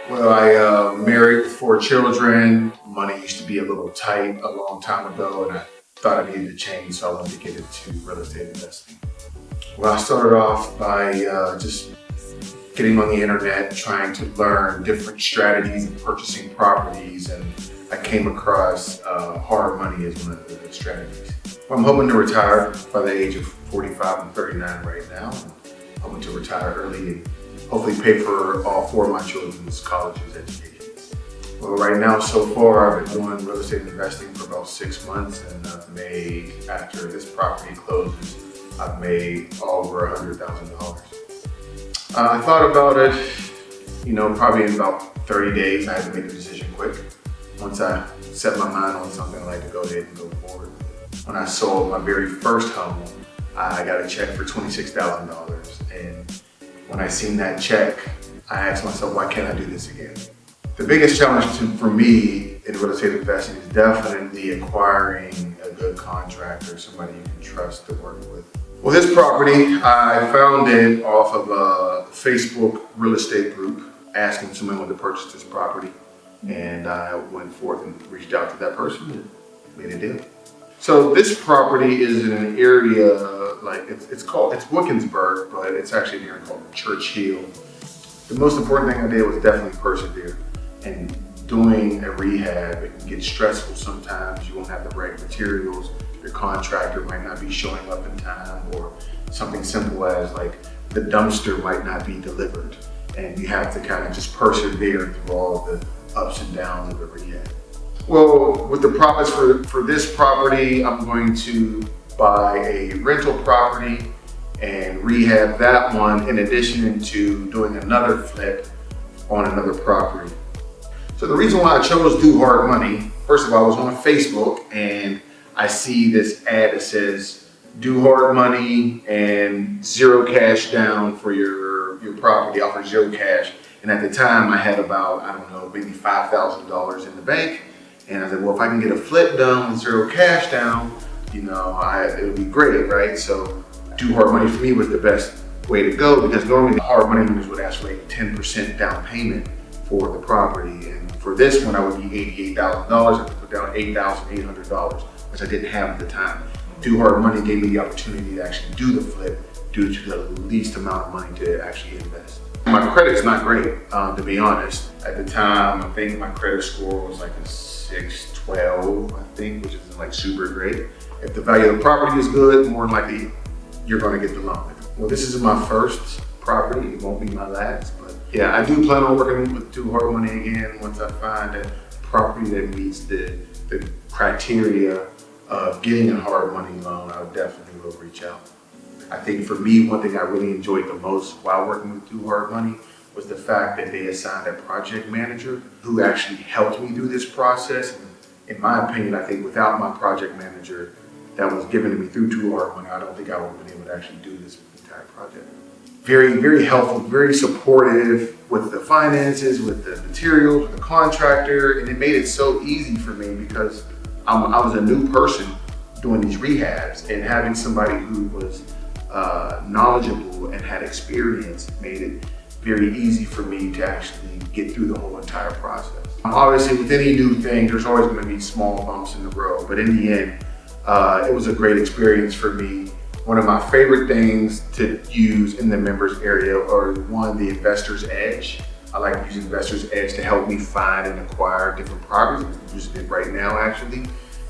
Well, I married with 4 children. Money used to be a little tight a long time ago, and I thought I needed to change, so I wanted to get into real estate investing. Well, I started off by just getting on the internet, trying to learn different strategies of purchasing properties, and I came across hard money as one of the strategies. Well, I'm hoping to retire by the age of 45. I'm 39 right now. I'm hoping to retire early and hopefully pay for all 4 of my children's college's educations. Well, right now, so far, I've been doing real estate investing for about 6 months, and I've made, after this property closes, I've made over $100,000. I thought about it, probably in about 30 days. I had to make a decision quick. Once I set my mind on something, I like to go ahead and go forward. When I sold my very first home, I got a check for $26,000. And when I seen that check, I asked myself, why can't I do this again? The biggest challenge for me in real estate investing is definitely acquiring a good contractor, somebody you can trust to work with. Well, this property, I found it off of a Facebook real estate group, asking someone to purchase this property. And I went forth and reached out to that person and made a deal. So this property is in an area, it's Wickensburg, but it's actually an area called Churchill. The most important thing I did was definitely persevere. And doing a rehab, it can get stressful sometimes. You won't have the right materials. Your contractor might not be showing up in time, or something simple as like the dumpster might not be delivered. And you have to kind of just persevere through all the ups and downs of the rehab. Well, with the profits for this property, I'm going to buy a rental property and rehab that one, in addition to doing another flip on another property. So the reason why I chose Do Hard Money, first of all, I was on Facebook and I see this ad that says Do Hard Money and 0 cash down for your property, offer 0 cash. And at the time I had about, maybe $5,000 in the bank. And I said, well, if I can get a flip done with 0 cash down, it would be great, right? So Do Hard Money for me was the best way to go, because normally the hard money lenders would ask for like 10% down payment for the property. And for this one, I would be $88,000. I could put down $8,800, which I didn't have at the time. Do Hard Money gave me the opportunity to actually do the flip due to the least amount of money to actually invest. My credit's not great, to be honest. At the time, I think my credit score was like a 612, I think, which isn't like super great. If the value of the property is good, more than likely you're gonna get the loan. Well, this is my first property. It won't be my last, but yeah, I do plan on working with Do Hard Money again once I find a property that meets the criteria of getting a hard money loan. I definitely will reach out. I think for me, one thing I really enjoyed the most while working with Do Hard Money was the fact that they assigned a project manager who actually helped me through this process. And in my opinion, I think without my project manager that was given to me through Do Hard Money, I don't think I would have been able to actually do this entire project. Very, very helpful, very supportive with the finances, with the materials, with the contractor, and it made it so easy for me because I was a new person doing these rehabs, and having somebody who was knowledgeable and had experience made it very easy for me to actually get through the whole entire process. Obviously, with any new thing, there's always going to be small bumps in the road, but in the end, it was a great experience for me. One of my favorite things to use in the members area are the Investor's Edge. I like using Investor's Edge to help me find and acquire different properties. I'm using it right now, actually.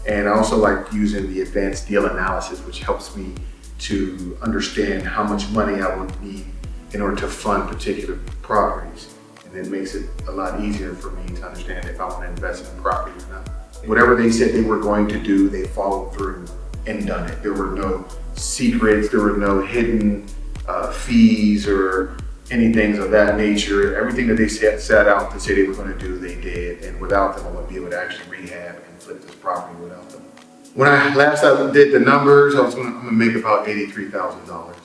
And I also like using the Advanced Deal Analysis, which helps me to understand how much money I would need in order to fund particular properties. And it makes it a lot easier for me to understand if I want to invest in a property or not. Whatever they said they were going to do, they followed through and done it. There were no secrets, there were no hidden fees or anything of that nature. Everything that they set out to say they were going to do, they did. And without them, I wouldn't be able to actually rehab and flip this property without them. When I did the numbers, I'm gonna make about $83,000.